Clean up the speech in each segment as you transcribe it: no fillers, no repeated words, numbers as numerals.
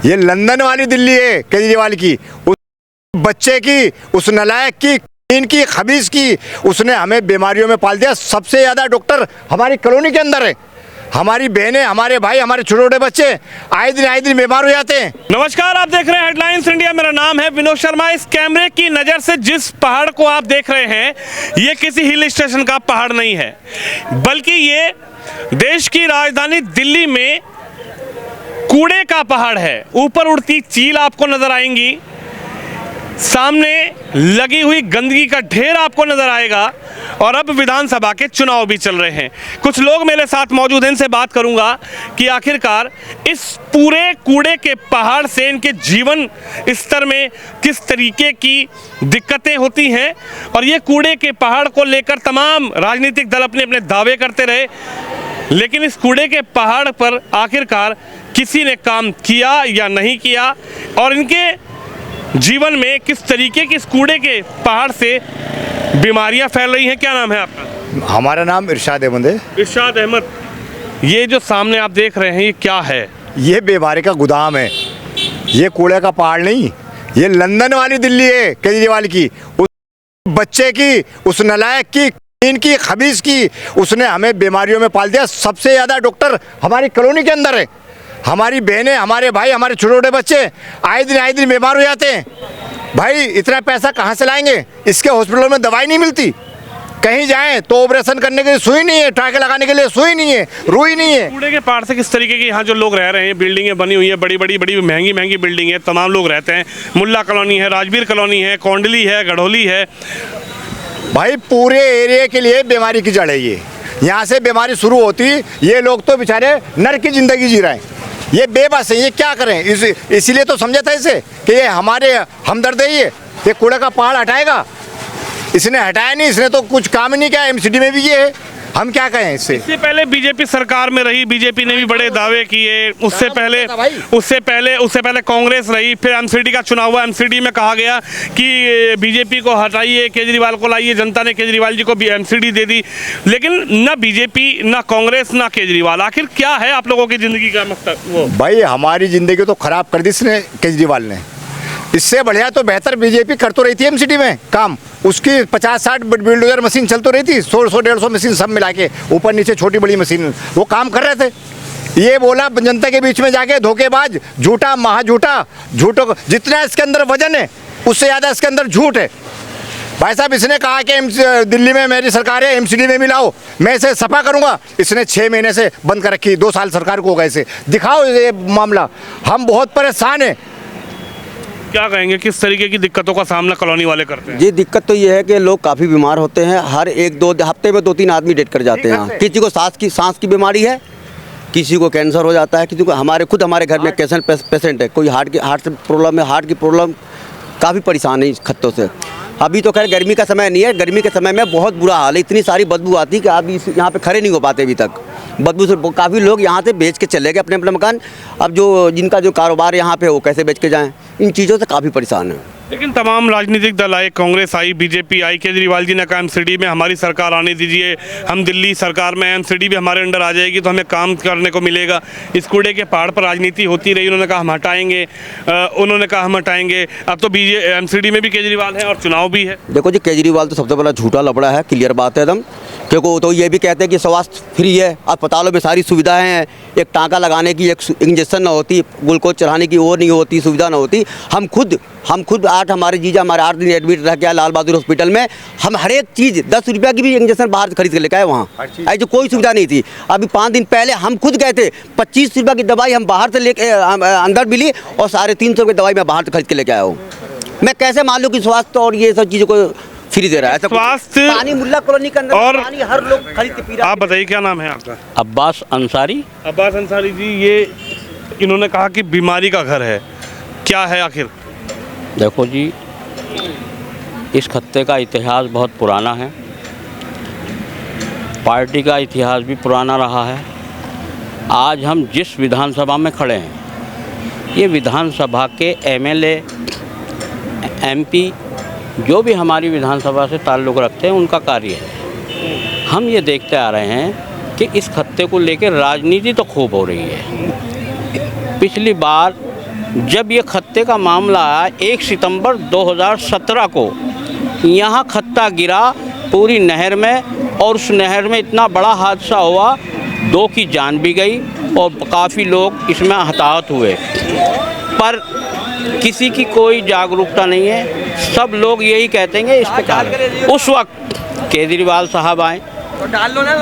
ये लंदन वाली दिल्ली है केजरीवाल की, उस बच्चे की, उस नलायक की, इनकी खबीस की, उसने हमें बीमारियों में पाल दिया। सबसे ज़्यादा डॉक्टर हमारी कॉलोनी के अंदर है। हमारी बहनें, हमारे भाई, हमारे छोटे छोटे बच्चे आए दिन बीमार हो जाते हैं। नमस्कार, आप देख रहे हैं हेडलाइंस इंडिया। मेरा नाम है विनोद शर्मा। इस कैमरे की नज़र से जिस पहाड़ को आप देख रहे हैं, ये किसी हिल स्टेशन का पहाड़ नहीं है, बल्कि ये देश की राजधानी दिल्ली में कूड़े का पहाड़ है। ऊपर उड़ती चील आपको नजर आएंगी, सामने लगी हुई गंदगी का ढेर आपको नजर आएगा, और अब विधानसभा के चुनाव भी चल रहे हैं। कुछ लोग मेरे साथ मौजूद हैं, इनसे बात करूंगा कि आखिरकार इस पूरे कूड़े के पहाड़ से इनके जीवन स्तर में किस तरीके की दिक्कतें होती हैं, और ये कूड़े के पहाड़ को लेकर तमाम राजनीतिक दल अपने अपने दावे करते रहे, लेकिन इस कूड़े के पहाड़ पर आखिरकार किसी ने काम किया या नहीं किया, और इनके जीवन में किस तरीके के इस कूड़े के पहाड़ से बीमारियां फैल रही हैं। क्या नाम है आपका? हमारा नाम इरशाद अहमद है। इरशाद अहमद, ये जो सामने आप देख रहे हैं, ये क्या है? ये बीमारी का गोदाम है, ये कूड़े का पहाड़ नहीं। ये लंदन वाली दिल्ली है केजरीवाल की, उस बच्चे की, उस नलायक की, इनकी खबीस की, उसने हमें बीमारियों में पाल दिया। सबसे ज़्यादा डॉक्टर हमारी कॉलोनी के अंदर है। हमारी बहनें, हमारे भाई, हमारे छोटे छोटे बच्चे आए दिन बीमार हो जाते हैं। भाई इतना पैसा कहाँ से लाएंगे? इसके हॉस्पिटलों में दवाई नहीं मिलती, कहीं जाएं तो ऑपरेशन करने के लिए सुई नहीं है, टाँके लगाने के लिए सुई नहीं है, रुई नहीं है। कूड़े के पहाड़ से किस तरीके की यहाँ जो लोग रह रहे हैं, बिल्डिंगें बनी हुई है, बड़ी महंगी बिल्डिंग है, तमाम लोग रहते हैं। मुल्ला कॉलोनी है, राजवीर कॉलोनी है, कौंडली है, गढ़ोली है। भाई पूरे एरिया के लिए बीमारी की जड़ है ये। यहाँ से बीमारी शुरू होती, ये लोग तो बेचारे नर की ज़िंदगी जी रहे हैं। ये बेबस है, ये क्या करें? इसीलिए तो समझा था इसे कि ये हमारे हमदर्द है। ये कूड़े का पहाड़ हटाएगा, इसने हटाया नहीं, इसने तो कुछ काम ही नहीं किया। एमसीडी में भी ये है, हम क्या कहें इससे? इससे पहले बीजेपी सरकार में रही, बीजेपी ने भी बड़े दावे किए। उससे पहले कांग्रेस रही, फिर एमसीडी का चुनाव हुआ। एमसीडी में कहा गया कि बीजेपी को हटाइए, केजरीवाल को लाइए। जनता ने केजरीवाल जी को भी एमसीडी दे दी, लेकिन ना बीजेपी, ना कांग्रेस, ना केजरीवाल। आखिर क्या है आप लोगों की जिंदगी का मकसद? वो भाई हमारी जिंदगी तो खराब कर दी इसने, केजरीवाल ने। इससे बढ़िया तो बेहतर बीजेपी कर तो रही थी एमसीडी में काम। उसकी 50-60 बुलडोजर मशीन चल तो रही थी, 100-150 मशीन सब मिला के, ऊपर नीचे छोटी बड़ी मशीन, वो काम कर रहे थे। ये बोला जनता के बीच में जाके, धोखेबाज, झूठा, महाझूठा, झूठो जितना इसके अंदर वजन है उससे ज़्यादा इसके अंदर झूठ है। भाई साहब इसने कहा कि दिल्ली में मेरी सरकार है, एमसीडी में मिलाओ, मैं इसे सफा करूंगा। इसने 6 महीने से बंद कर रखी, 2 साल सरकार को हो गए इसे। दिखाओ ये मामला, हम बहुत परेशान हैं। क्या कहेंगे, किस तरीके की दिक्कतों का सामना कॉलोनी वाले करते हैं? जी दिक्कत तो ये है कि लोग काफ़ी बीमार होते हैं। हर 1-2 हफ्ते में 2-3 आदमी डेथ कर जाते हैं। किसी को सांस की बीमारी है, किसी को कैंसर हो जाता है, किसी को हमारे घर में कैंसर पेशेंट है, कोई हार्ट से प्रॉब्लम है, हार्ट की प्रॉब्लम, काफ़ी परेशान है इस खत्तों से। अभी तो खैर गर्मी का समय नहीं है, गर्मी के समय में बहुत बुरा हाल है। इतनी सारी बदबू आती है कि आप यहाँ पे खड़े नहीं हो पाते अभी तक। बदबू से काफ़ी लोग यहाँ से बेच के चले गए अपने अपने मकान। अब जिनका जो कारोबार यहाँ पे वो कैसे बेच के जाएं, इन चीज़ों से काफ़ी परेशान है। लेकिन तमाम राजनीतिक दल आए, कांग्रेस आई, बीजेपी आई, केजरीवाल जी ने कहा एमसीडी में हमारी सरकार आने दीजिए, हम दिल्ली सरकार में, एमसीडी भी हमारे अंडर आ जाएगी तो हमें काम करने को मिलेगा। इस कूड़े के पहाड़ पर राजनीति होती रही, उन्होंने कहा हम हटाएंगे, अब तो एमसीडी में भी केजरीवाल है और चुनाव भी है। देखो जी, केजरीवाल तो सबसे बड़ा झूठा लफड़ा है, क्लियर बात है एकदम। क्योंकि तो ये भी कहते हैं कि स्वास्थ्य फ्री है, अस्पतालों में सारी सुविधाएं हैं, एक टाँका लगाने की, एक इंजेक्शन ना होती, ग्लूकोज चढ़ाने की वो नहीं होती, सुविधा ना होती। हम खुद हमारे जीजा 8 दिन एडमिट रह गया लाल बहादुर हॉस्पिटल में। हम हर एक चीज़ 10 रुपये की भी इंजेक्शन बाहर खरीद के लेके आए, वहाँ ऐसी कोई सुविधा नहीं थी। अभी 5 दिन पहले हम खुद गए थे, 25 रुपये की दवाई हम बाहर से लेके अंदर मिली, और 350 की दवाई मैं बाहर से खरीद के लेके आया हूँ। मैं कैसे मान लूँ कि स्वास्थ्य और ये सब चीज़ों को फ्री दे रहा है? स्वास्थ्य पानी मुल्ला कॉलोनी के अंदर और पानी हर लोग खरीद के पी रहा है। आप बताइए क्या नाम है आपका? अब्बास अंसारी। अब्बास अंसारी जी, ये इन्होंने कहा कि बीमारी का घर है, क्या है आखिर? देखो जी, इस खत्ते का इतिहास बहुत पुराना है, पार्टी का इतिहास भी पुराना रहा है। आज हम जिस विधानसभा में खड़े हैं, ये विधानसभा के एमएलए, एमपी जो भी हमारी विधानसभा से ताल्लुक़ रखते हैं, उनका कार्य है। हम ये देखते आ रहे हैं कि इस खत्ते को लेकर राजनीति तो खूब हो रही है। पिछली बार जब ये खत्ते का मामला 1 सितंबर 2017 को यहाँ खत्ता गिरा पूरी नहर में, और उस नहर में इतना बड़ा हादसा हुआ, 2 की जान भी गई और काफ़ी लोग इसमें हताहत हुए, पर किसी की कोई जागरूकता नहीं है। सब लोग यही कहते हैं इस पर। उस वक्त केजरीवाल साहब आए,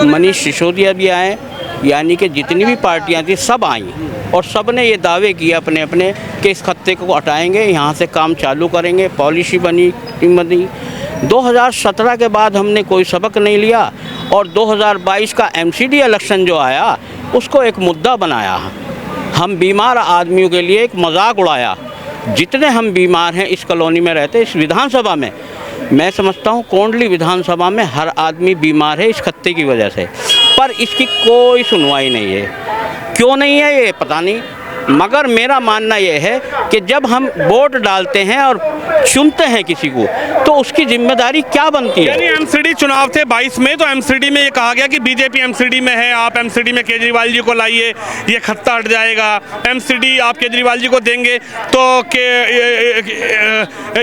मनीष सिसोदिया भी आए, यानी कि जितनी भी पार्टियां थी सब आई और सब ने ये दावे किए अपने अपने कि इस खत्ते को हटाएंगे, यहाँ से काम चालू करेंगे। पॉलिसी बनी 2017 के बाद हमने कोई सबक नहीं लिया और 2022 का MCD इलेक्शन जो आया उसको एक मुद्दा बनाया। हम बीमार आदमियों के लिए एक मजाक उड़ाया। जितने हम बीमार हैं इस कॉलोनी में रहते, इस विधानसभा में, मैं समझता हूँ कोंडली विधानसभा में हर आदमी बीमार है इस खत्ते की वजह से, पर इसकी कोई सुनवाई नहीं है। क्यों नहीं है ये पता नहीं, मगर मेरा मानना ये है कि जब हम वोट डालते हैं और चुनते हैं किसी को तो उसकी जिम्मेदारी क्या बनती है। यानी MCD चुनाव थे 22 में, तो MCD में ये कहा गया कि बीजेपी MCD में है, आप MCD में केजरीवाल जी को लाइए, ये खत्ता हट जाएगा। MCD आप केजरीवाल जी को देंगे तो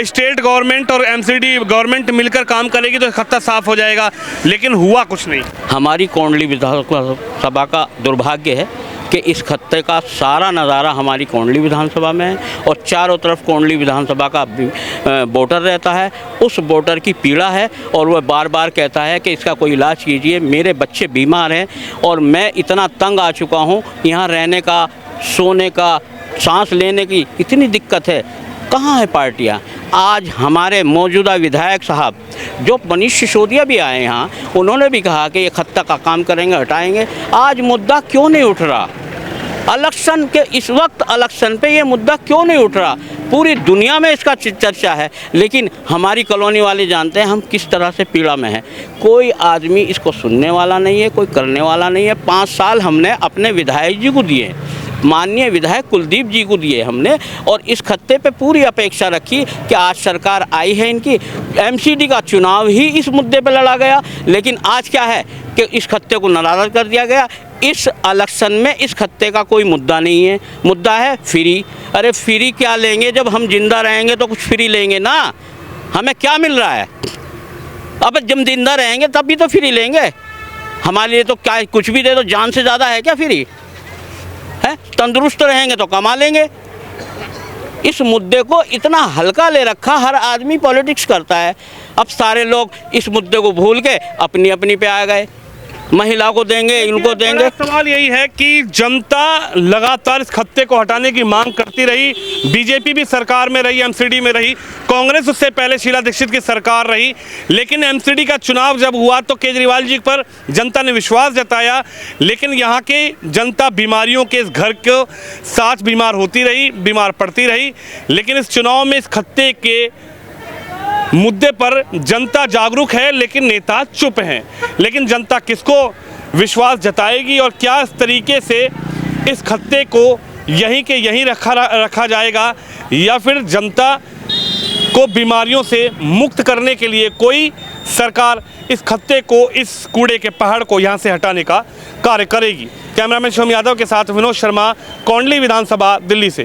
स्टेट गवर्नमेंट और MCD गवर्नमेंट मिलकर काम करेगी तो खत्ता साफ हो जाएगा, लेकिन हुआ कुछ नहीं। हमारी कोंडली विधानसभा का दुर्भाग्य है कि इस खत्ते का सारा नज़ारा हमारी कोंडली विधानसभा में है और चारों तरफ कोंडली विधानसभा का वोटर रहता है। उस वोटर की पीड़ा है और वह बार बार कहता है कि इसका कोई इलाज कीजिए, मेरे बच्चे बीमार हैं और मैं इतना तंग आ चुका हूँ, यहाँ रहने का, सोने का, सांस लेने की इतनी दिक्कत है। कहाँ है पार्टियाँ? आज हमारे मौजूदा विधायक साहब जो मनीष सिसोदिया भी आए यहाँ, उन्होंने भी कहा कि ये खत्ता का काम करेंगे, हटाएंगे। आज मुद्दा क्यों नहीं उठ रहा? इलेक्शन के इस वक्त इलेक्शन पे ये मुद्दा क्यों नहीं उठ रहा? पूरी दुनिया में इसका चर्चा है, लेकिन हमारी कॉलोनी वाले जानते हैं हम किस तरह से पीड़ा में हैं। कोई आदमी इसको सुनने वाला नहीं है, कोई करने वाला नहीं है। 5 साल हमने अपने विधायक जी को दिए, माननीय विधायक कुलदीप जी को दिए हमने, और इस खत्ते पे पूरी अपेक्षा रखी कि आज सरकार आई है इनकी, MCD का चुनाव ही इस मुद्दे पे लड़ा गया, लेकिन आज क्या है कि इस खत्ते को नाराज़ कर दिया गया। इस इलेक्शन में इस खत्ते का कोई मुद्दा नहीं है, मुद्दा है फ्री। अरे फ्री क्या लेंगे? जब हम जिंदा रहेंगे तो कुछ फ्री लेंगे ना। हमें क्या मिल रहा है? अब जब जिंदा रहेंगे तब भी तो फ्री लेंगे। हमारे लिए तो क्या कुछ भी दे दो, जान से ज़्यादा है क्या फ्री? है, तंदुरुस्त रहेंगे तो कमा लेंगे। इस मुद्दे को इतना हल्का ले रखा, हर आदमी पॉलिटिक्स करता है। अब सारे लोग इस मुद्दे को भूल के अपनी अपनी पे आ गए, महिला को देंगे, इनको देंगे। सवाल यही है कि जनता लगातार इस खत्ते को हटाने की मांग करती रही। बीजेपी भी सरकार में रही, MCD में रही, कांग्रेस उससे पहले शीला दीक्षित की सरकार रही, लेकिन MCD का चुनाव जब हुआ तो केजरीवाल जी पर जनता ने विश्वास जताया, लेकिन यहाँ के जनता बीमारियों के इस घर के साथ बीमार होती रही, बीमार पड़ती रही। लेकिन इस चुनाव में इस खत्ते के मुद्दे पर जनता जागरूक है, लेकिन नेता चुप हैं। लेकिन जनता किसको विश्वास जताएगी और क्या इस तरीके से इस खत्ते को यहीं के यहीं रखा जाएगा, या फिर जनता को बीमारियों से मुक्त करने के लिए कोई सरकार इस खत्ते को, इस कूड़े के पहाड़ को यहाँ से हटाने का कार्य करेगी? कैमरामैन शिवम यादव के साथ विनोद शर्मा, कोंडली विधानसभा, दिल्ली से।